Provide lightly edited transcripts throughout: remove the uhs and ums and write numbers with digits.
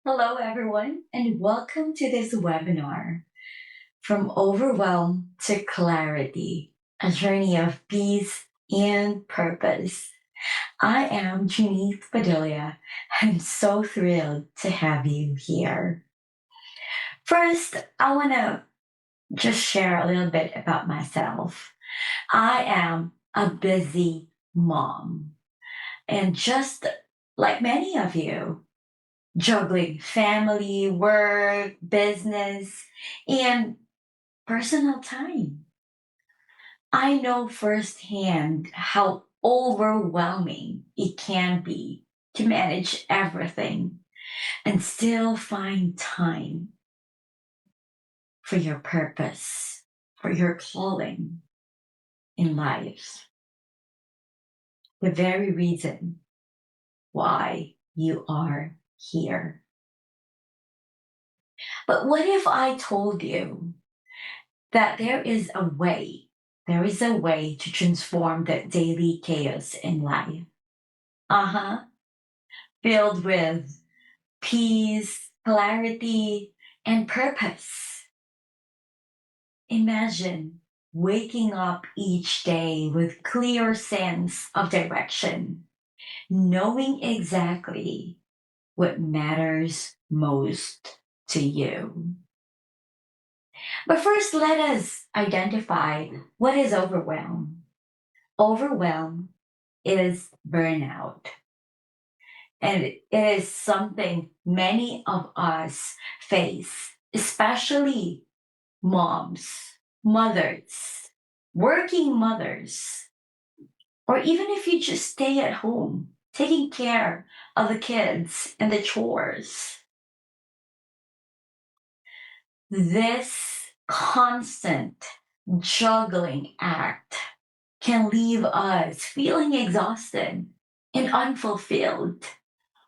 Hello, everyone, and welcome to this webinar From Overwhelm to Clarity, a journey of peace and purpose. I am Jeanith Padilla. I'm so thrilled to have you here. First, I want to just share a little bit about myself. I am a busy mom, and just like many of you, juggling family, work, business, and personal time. I know firsthand how overwhelming it can be to manage everything and still find time for your purpose, for your calling in life. The very reason why you are here. But what if I told you that there is a way to transform that daily chaos in life? Uh huh. Filled with peace, clarity, and purpose. Imagine waking up each day with clear sense of direction, knowing exactly what matters most to you. But first, let us identify what is overwhelm. Overwhelm is burnout. And it is something many of us face, especially moms, mothers, working mothers, or even if you just stay at home taking care of the kids and the chores. This constant juggling act can leave us feeling exhausted and unfulfilled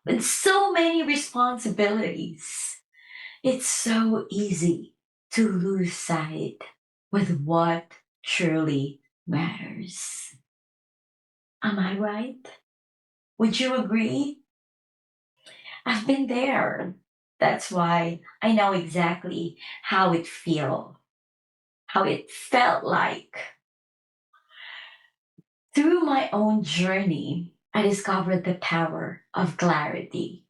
with so many responsibilities. It's so easy to lose sight with what truly matters. Am I right? Would you agree? I've been there. That's why I know exactly how it felt like. Through my own journey, I discovered the power of clarity.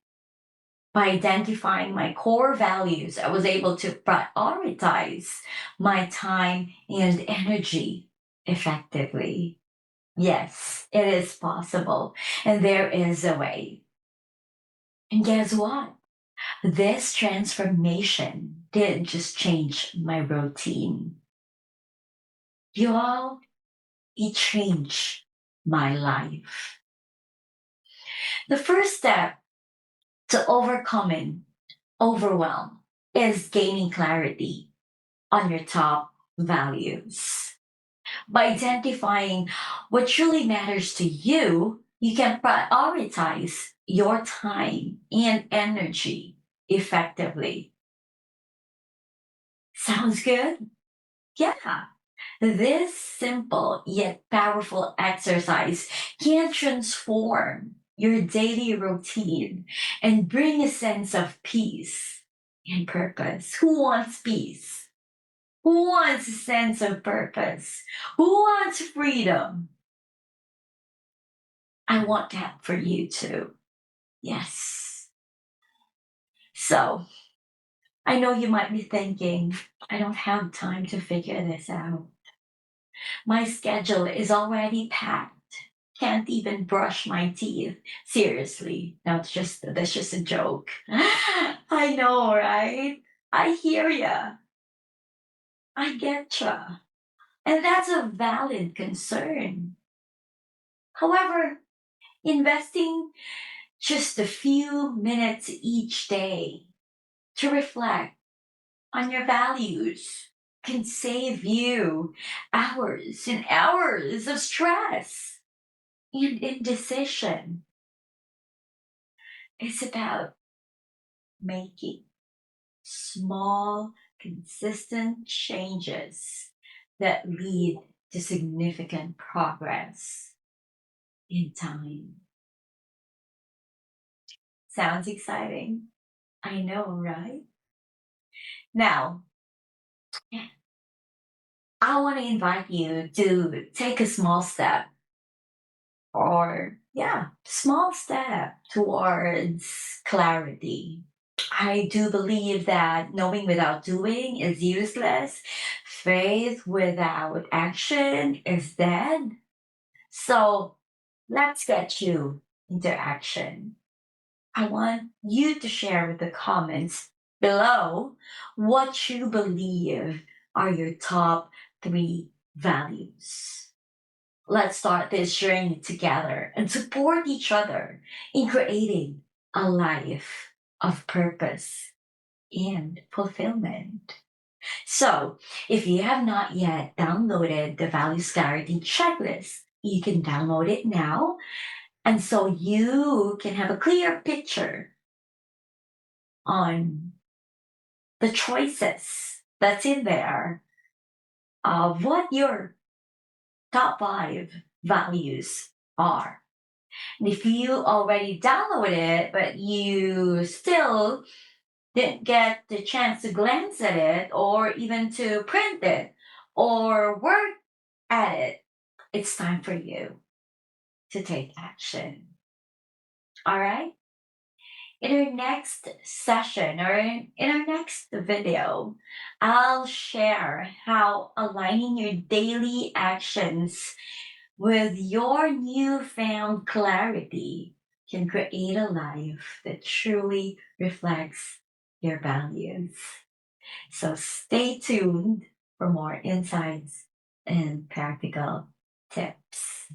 By identifying my core values, I was able to prioritize my time and energy effectively. Yes, it is possible, and there is a way. And guess what? This transformation didn't just change my routine. You all, it changed my life. The first step to overcoming overwhelm is gaining clarity on your top values. By identifying what truly matters to you, you can prioritize your time and energy effectively. Sounds good? Yeah. This simple yet powerful exercise can transform your daily routine and bring a sense of peace and purpose. Who wants peace? Who wants a sense of purpose? Who wants freedom? I want that for you too. Yes. So I know you might be thinking, I don't have time to figure this out. My schedule is already packed. Can't even brush my teeth. Seriously. That's just a joke. I know, right? I hear ya. I get ya. And that's a valid concern. However, investing just a few minutes each day to reflect on your values can save you hours and hours of stress and indecision. It's about making small, consistent changes that lead to significant progress in time. Sounds exciting? I know, right? Now, I want to invite you to take a small step or, yeah, small step towards clarity. I do believe that knowing without doing is useless. Faith without action is dead. So let's get you into action. I want you to share with the comments below what you believe are your top three values. Let's start this journey together and support each other in creating a life of purpose and fulfillment. So, if you have not yet downloaded the Values Clarity Checklist, you can download it now. And so you can have a clear picture on the choices that's in there of what your top five values are. And if you already downloaded it, but you still didn't get the chance to glance at it or even to print it or work at it, it's time for you to take action. All right? In our next session or in our next video, I'll share how aligning your daily actions with your newfound clarity can create a life that truly reflects your values. So stay tuned for more insights and practical tips.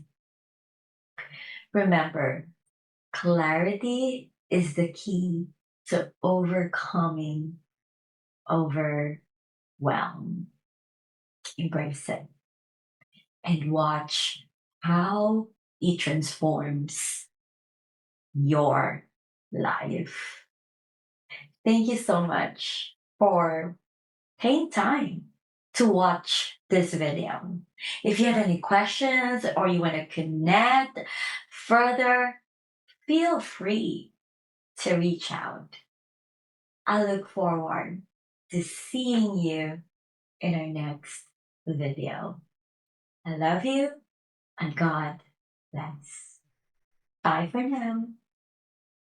Remember, clarity is the key to overcoming overwhelm. Embrace it and watch how it transforms your life. Thank you so much for taking time to watch this video. If you have any questions or you want to connect further, feel free to reach out. I look forward to seeing you in our next video. I love you and God bless. Bye for now.